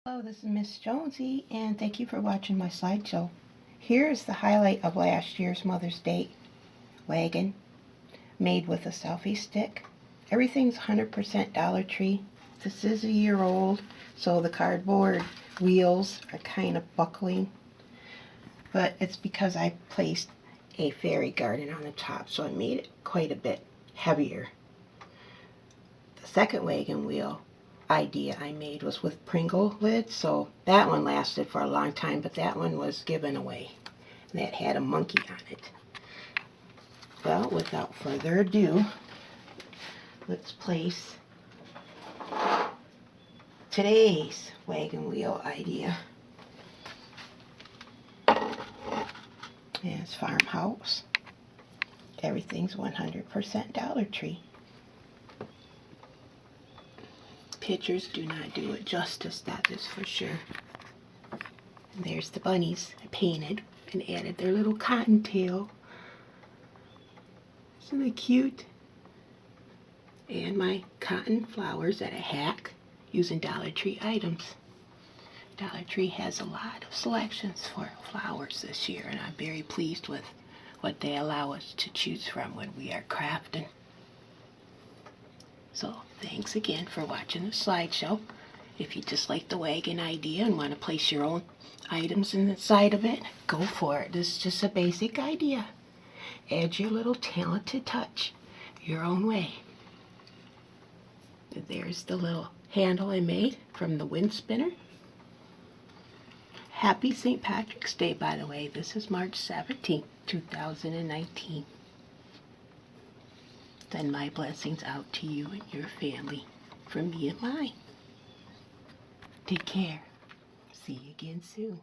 Hello, this is Miss Jonesy, and thank you for watching my slideshow. Here is the highlight of last year's Mother's Day wagon, made with a selfie stick. Everything's 100% Dollar Tree. This is a year old, so the cardboard wheels are kind of buckling. But it's because I placed a fairy garden on the top, so it made it quite a bit heavier. The second wagon wheel idea I made was with Pringle lids, so that one lasted for a long time, but that one was given away. That had a monkey on it. Well, without further ado, let's place today's wagon wheel idea. It's Farmhouse. Everything's 100% Dollar Tree. Pictures do not do it justice, that is for sure. And there's the bunnies I painted and added their little cottontail. Isn't they cute? And my cotton flowers that I hack using Dollar Tree items. Dollar Tree has a lot of selections for flowers this year, and I'm very pleased with what they allow us to choose from when we are crafting. So, thanks again for watching the slideshow. If you just like the wagon idea and want to place your own items inside of it, go for it. This is just a basic idea. Add your little talented touch your own way. There's the little handle I made from the wind spinner. Happy St. Patrick's Day, by the way. This is March 17th, 2019. Send my blessings out to you and your family from me and mine. Take care. See you again soon.